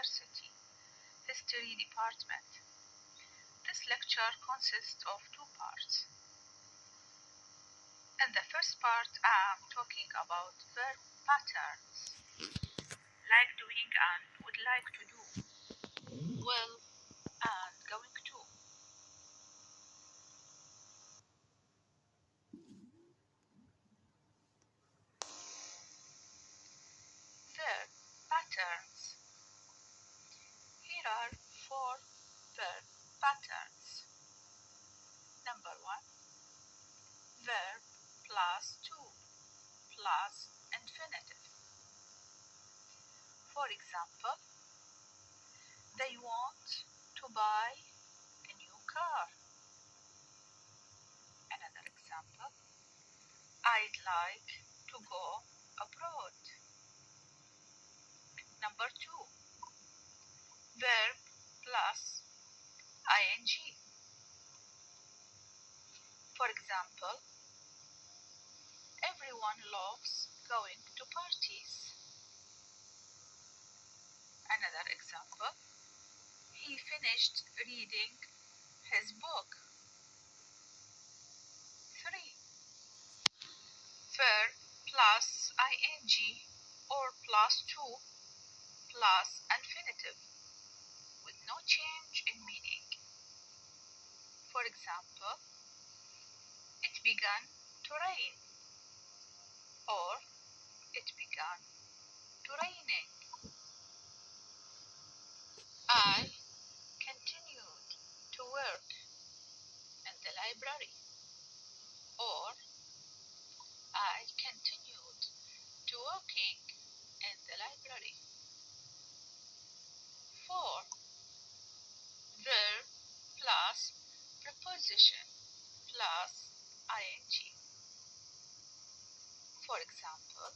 University History Department. This lecture consists of two parts. In the first part, I'm talking about verb patterns, like doing and would like to do, will and going to. Verb patterns. Here are 4 verb patterns. Number 1, verb plus to plus infinitive. For example, they want to buy a new car. Another example, I'd like to go abroad. Number 2, verb plus ing. For example, everyone loves going to parties. Another example, he finished reading his book. 3, verb plus ing or plus to plus infinitive with no change in meaning. For example, it began to rain, or it began to raining. I continued to work in the library, or I continued to working in the library. 4, verb plus preposition plus ing. For example,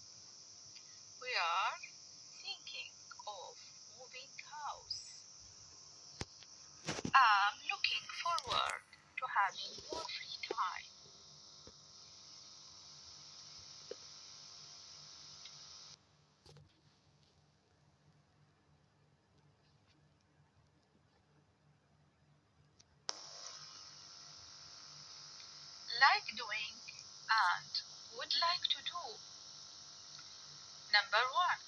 we are thinking of moving house. I'm looking forward to having more free time. Like doing and would like to do. Number 1,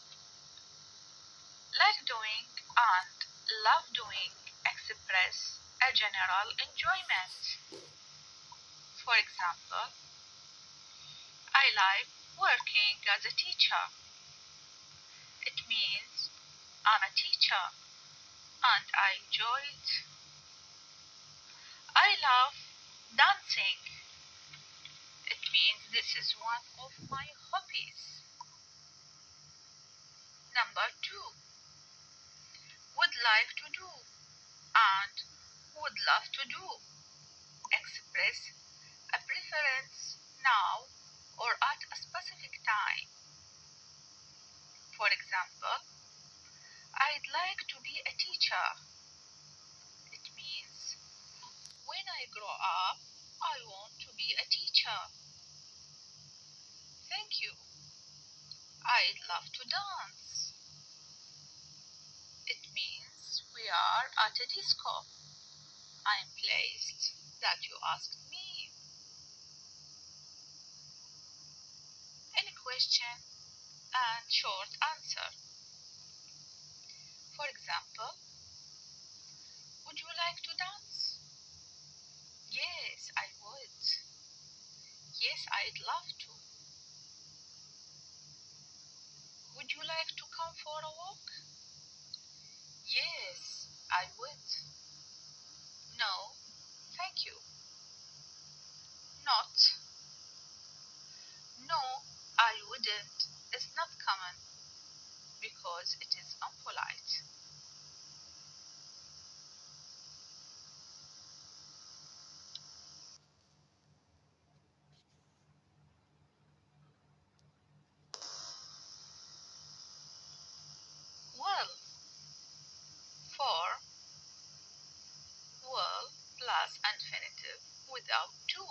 like doing and love doing express a general enjoyment. For example, I like working as a teacher. It means I'm a teacher and I enjoy it. I love dancing. It means this is one of my hobbies. Number 2, would like to do and would love to do express a preference now or at a specific time. For example, I'd like to be a teacher. It means when I grow up, I want to be a teacher. Thank you. I'd love to dance. It means we are at a disco. I'm pleased that you asked me. Any question and short answer. For example, would you like to dance? Yes, I would. Yes, I'd love to. Would you like to come for a walk? Yes, I would. No, thank you. Not. No, I wouldn't is not common because it is unpolite. Will. 4, will plus infinitive without to.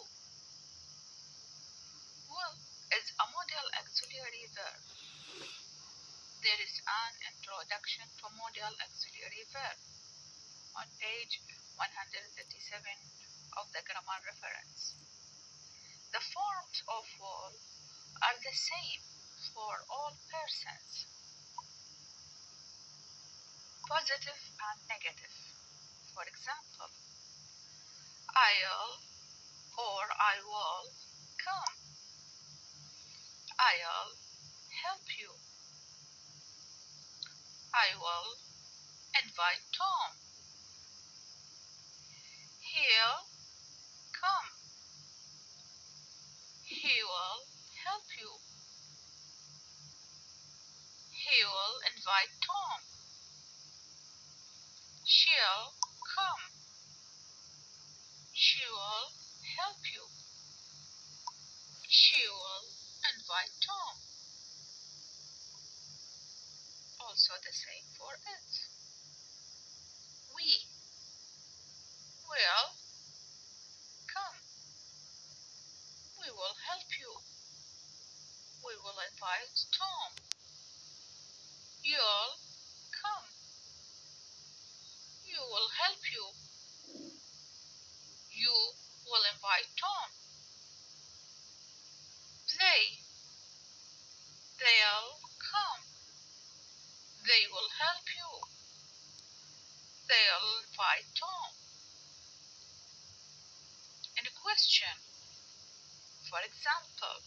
Will is a modal auxiliary verb. There is an introduction to modal auxiliary verb on page 137 of the grammar reference. The forms of will are the same for all persons, positive and negative. For example, I'll or I will come. I'll help you. I will invite Tom. He'll come. He will help you. He will invite Tom. She'll come. She will help you. She will invite Tom. Also the same for it. We will come. We will help you. We will invite Tom. You'll come. You will help you. You will invite Tom. They'll come. They will help you. They'll invite Tom. In a question, for example,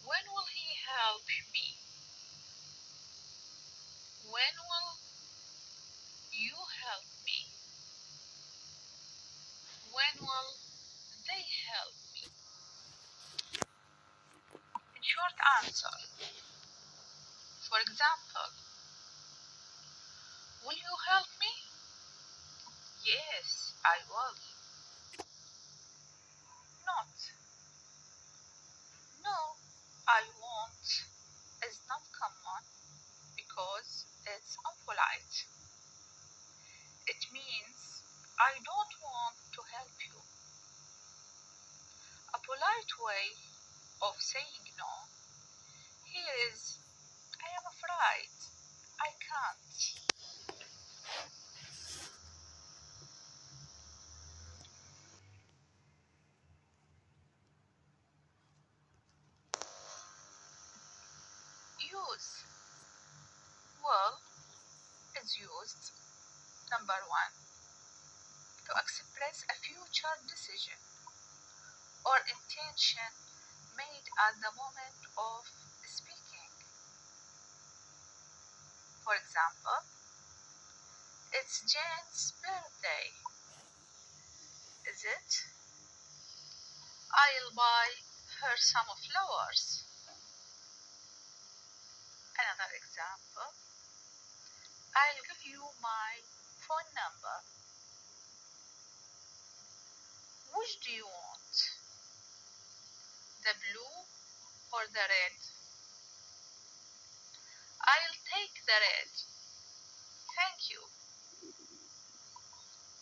when will he help me? When will you help me? When will they help me? In short answer, for example, will you help me? Yes, I will. Not. No, I won't is not common because it's impolite. It means I don't want to help you. A polite way of saying no here is I am afraid I can't. Use. Will is used, number one, to express a future decision or intention made at the moment of speaking. For example, it's Jane's birthday. Is it? I'll buy her some flowers. Another example, I'll give you my phone number. Which do you want? The blue or the red? I'll take the red. Thank you.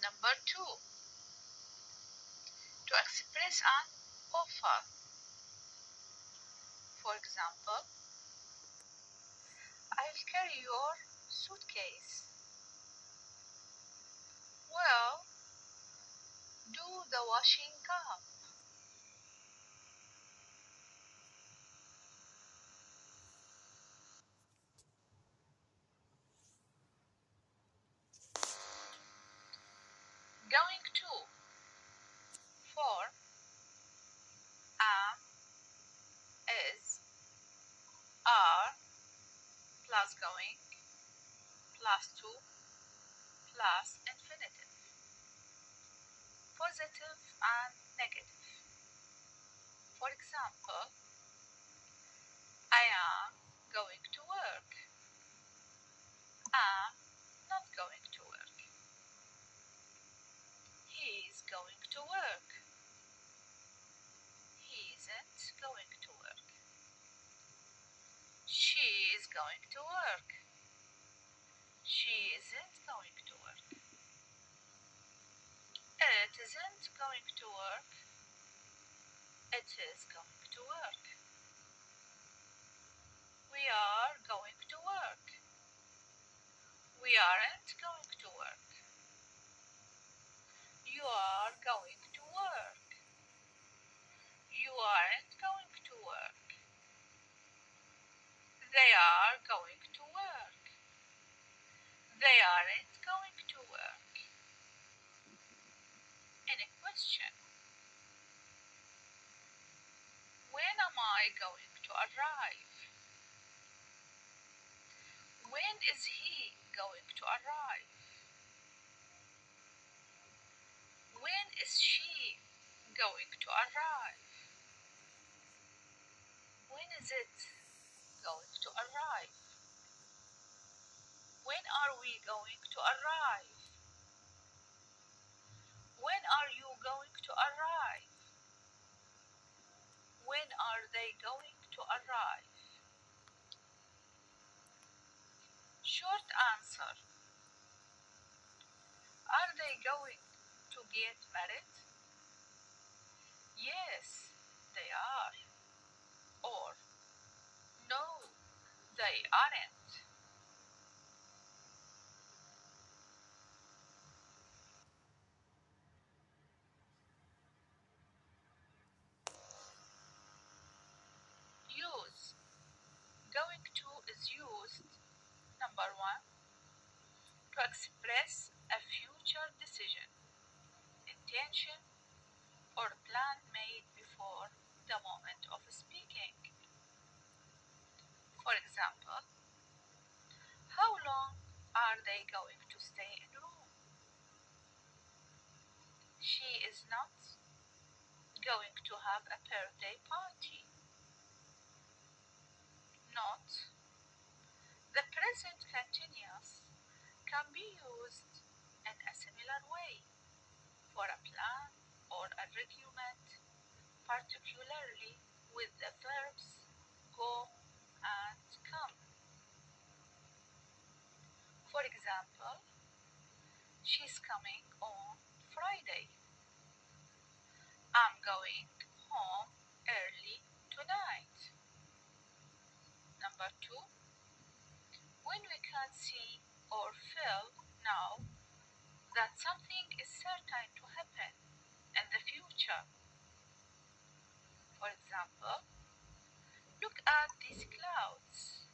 Number two, to express an offer. For example, I'll carry your suitcase. Well, do the washing up. Going to. For am, is, are, plus going, plus to, plus infinitive. Positive and negative. For example, I am going to work. Am not going to work. He is going to work. He isn't going to work. She is going to work. She isn't going to work. It isn't going to work. It is going to work. We are going to work. We aren't going to work. You are going to work. You aren't going to work. They are going to work. They aren't going to work. Any question? When am I going to arrive? When is he going to arrive? When is she going to arrive? When is it going to arrive? When are we going to arrive? When are you going to arrive? When are they going to arrive? Short answer. Are they going to get married? Yes, they are. Or no, they aren't. Use. Going to is used, number one, to express a future decision, intention, or plan made before the moment of speaking. For example, how long are they going to stay in Rome? She is not going to have a birthday party. Not. The present continuous can be used in a similar way for a plan or argument, particularly with the verbs go and come. For example, she's coming on Friday. I'm going home early tonight. Number two, when we can see or feel now that something is certain to happen in the future. For example, look at these clouds.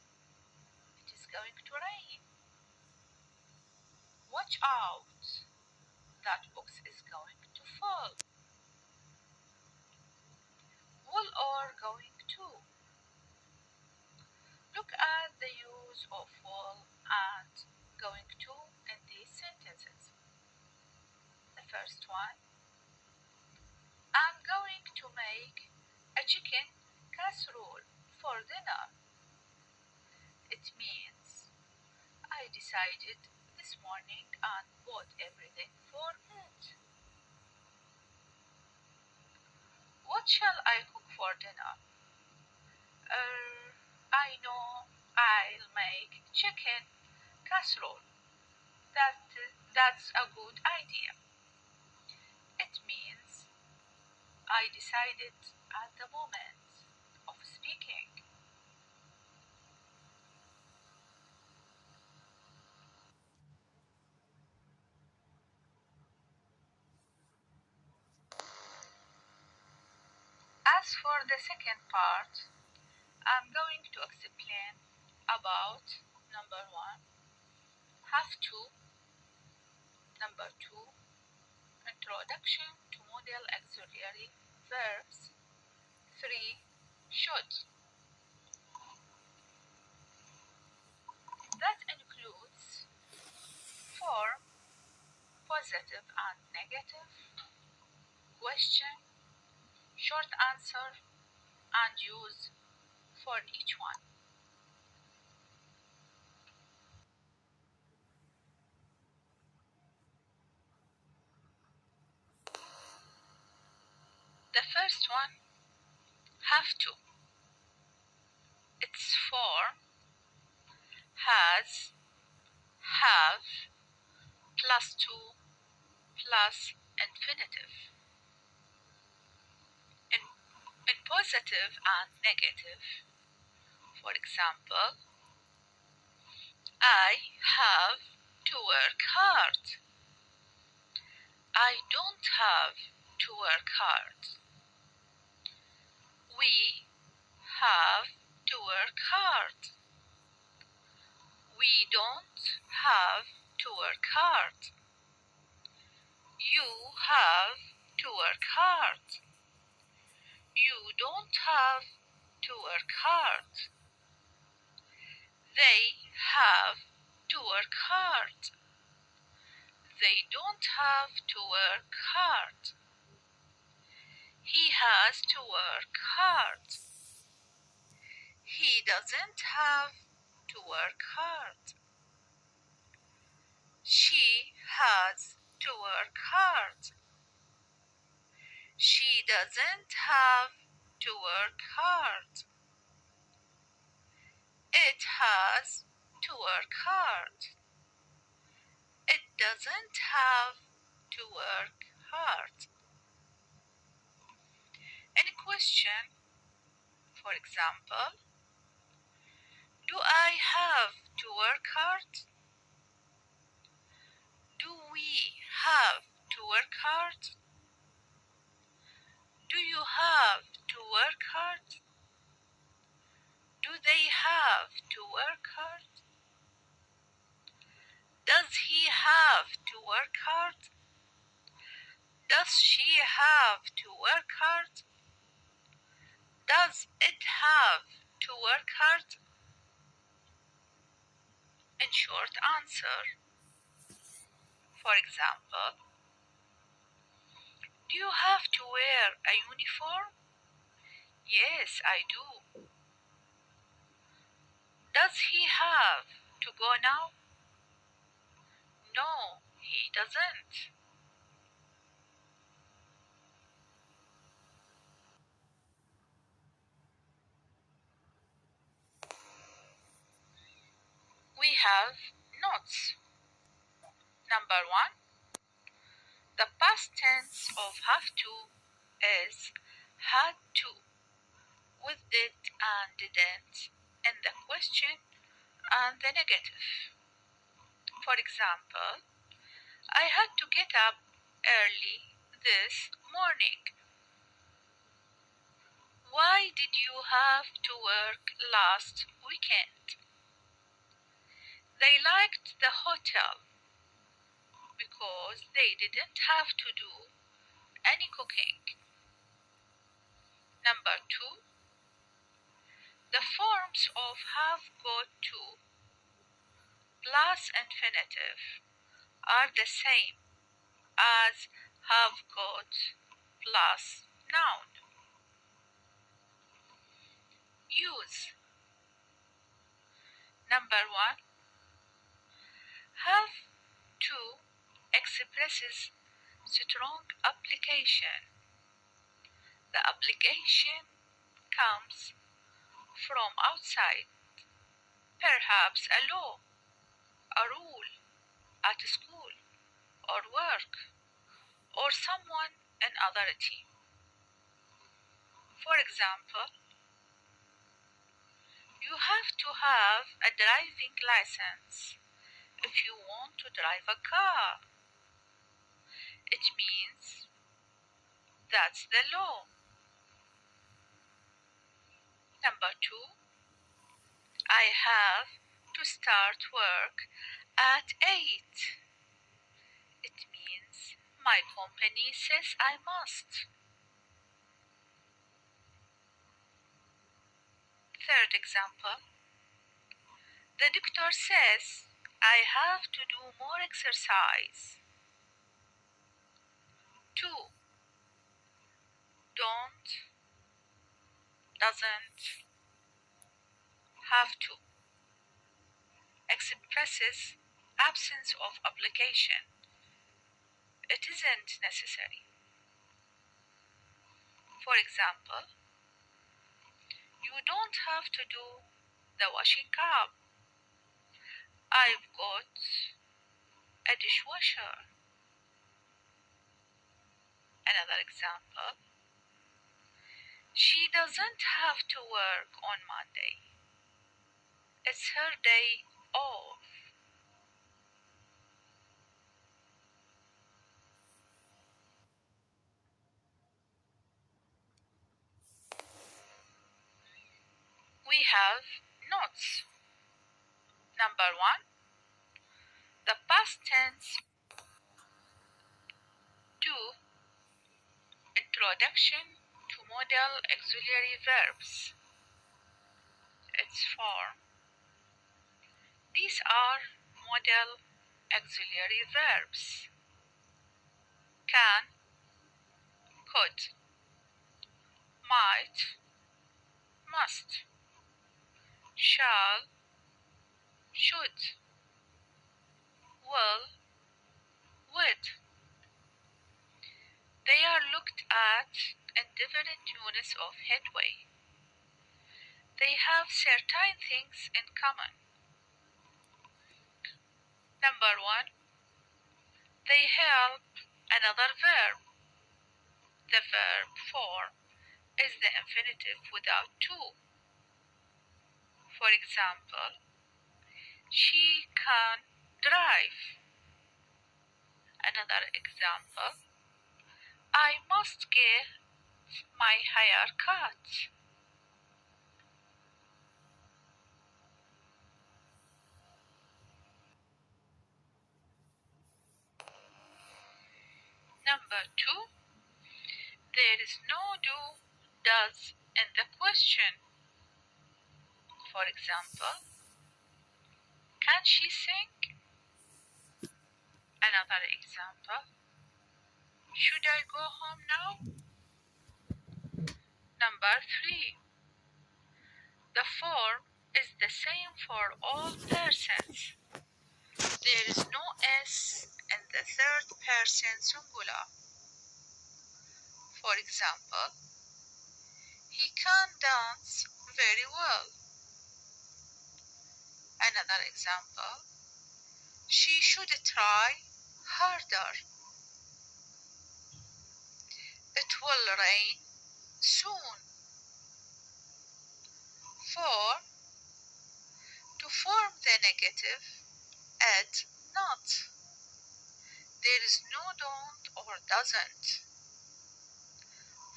It is going to rain. Watch out. That box is going to fall. Will or going to. Look at the use of will and going to in these sentences. The first one, I'm going to make a chicken casserole for dinner. It means I decided this morning and bought everything for it. What shall I cook for dinner? I know I'll make chicken casserole. That's a good idea. It means I decided at the moment of speaking. As for the second part, I'm going to explain about number one, have to, number two, introduction to modal auxiliary verbs, three, should. That includes form, positive and negative, question, short answer, and use for each one. The first one, have to. Its form has, have, plus to, plus infinitive. In positive and negative For example, I have to work hard. I don't have to work hard. We have to work hard. We don't have to work hard. You have to work hard. You don't have to work hard. They have to work hard. They don't have to work hard. He has to work hard. He doesn't have to work hard. She has to work hard. She doesn't have to work hard. It has to work hard. It doesn't have to work hard. Any question? For example, do I have to work hard? Do we have to work hard? Do you have to work hard? Do they have to work hard? Does he have to work hard? Does she have to work hard? Does it have to work hard? In short answer. For example, do you have to wear a uniform? Yes, I do. Does he have to go now? No, he doesn't. We have notes. Number 1. The past tense of have to is had to, with did and didn't in the question and the negative. For example, I had to get up early this morning. Why did you have to work last weekend? They liked the hotel because they didn't have to do any cooking. Number 2. The forms of have got to plus infinitive are the same as have got plus noun. Use. Number 1. Have to expresses strong application. The application comes from outside, perhaps a law, a rule at school or work, or someone in authority. For example, you have to have a driving license if you want to drive a car. It means that's the law. Number 2. I have to start work at 8. It means my company says I must. Third example. The doctor says I have to do more exercise. 2. Don't, doesn't, have to expresses absence of application. It isn't necessary. For example, you don't have to do the washing up. I've got a dishwasher. Another example. She doesn't have to work on Monday. It's her day off. We have notes. Number 1. The past tense. 2. Introduction to modal auxiliary verbs. Its form. These are modal auxiliary verbs. Can, could, might, must, shall, should, will, would. They are looked at in different units of headway. They have certain things in common. Number 1. They help another verb. The verb form is the infinitive without to. For example, she can drive. Another example, I must get my hair cut. Number 2, there is no do, does in the question. For example, can she sing? Another example, should I go home now? Number 3, the form is the same for all persons. There is no S in the third person singular. For example, he can dance very well. Another example, she should try harder. It will rain soon. 4. To form the negative, add not. There is no don't or doesn't.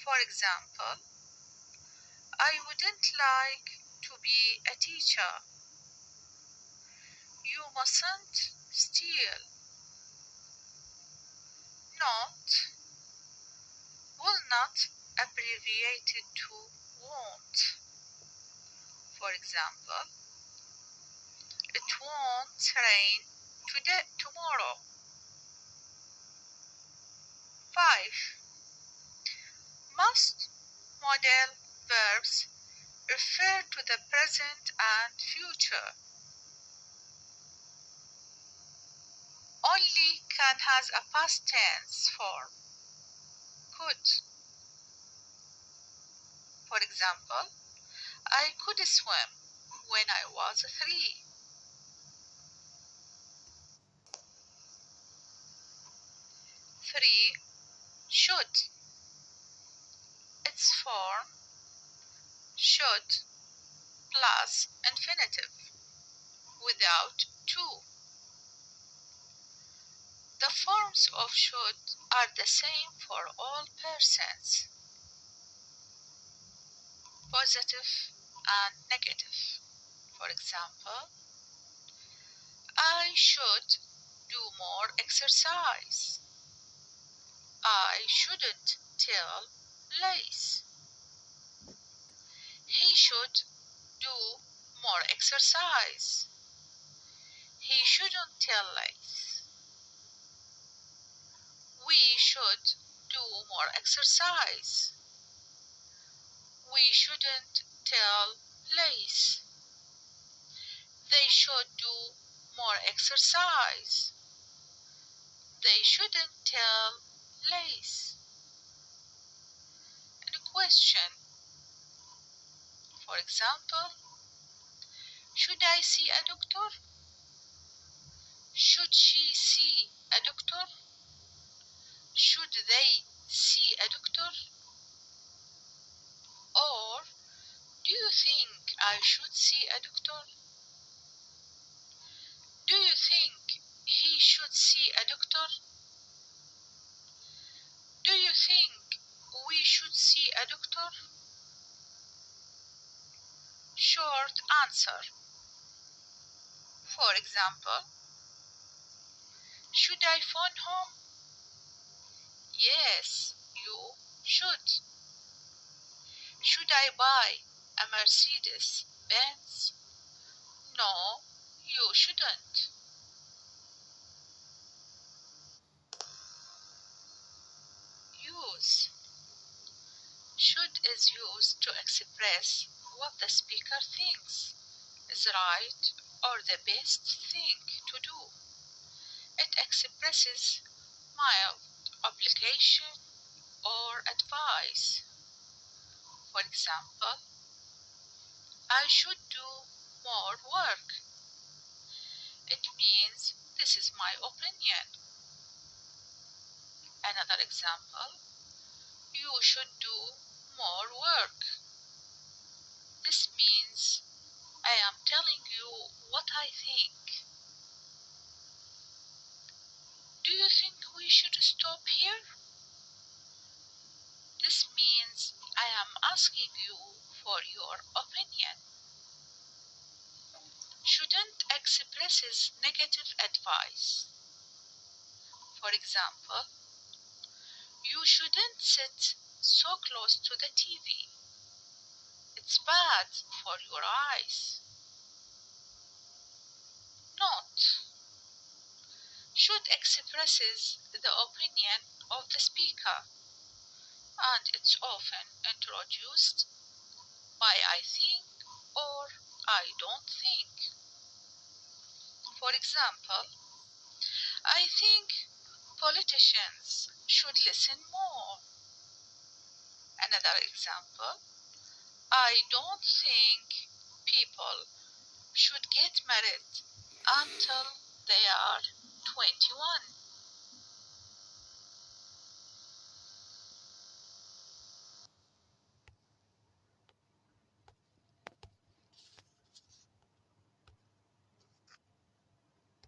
For example, I wouldn't like to be a teacher. You mustn't steal. Not, will not, abbreviated to won't. For example, it won't rain tomorrow. 5. Must modal verbs refer to the present and future. Only can has a past tense form. Could. For example, I could swim when I was 3. 3. Should. Its form should plus infinitive without to. The forms of should are the same for all persons, positive and negative. For example, I should do more exercise. I shouldn't tell lies. He should do more exercise. He shouldn't tell lies. We should do more exercise. We shouldn't tell lies. They should do more exercise. They shouldn't tell lies. In a question, for example, should I see a doctor? Should she see a doctor? Should they see a doctor? Or, do you think I should see a doctor? doctor? Do you think we should see a doctor? Short answer. For example, should I phone home? Yes, you should. Should I buy a Mercedes Benz? No, you shouldn't. Use. Should is used to express what the speaker thinks is right or the best thing to do. It expresses mild obligation or advice. For example, I should do more work. It means this is my opinion. Another example, you should do more work. This means I am telling you what I think. Do you think we should stop here? This means I am asking you for your opinion. Shouldn't expresses negative advice. For example, you shouldn't sit so close to the TV. It's bad for your eyes. Note. Should expresses the opinion of the speaker, and it's often introduced by I think or I don't think. For example, I think politicians should listen more. Another example, I don't think people should get married until they are 21.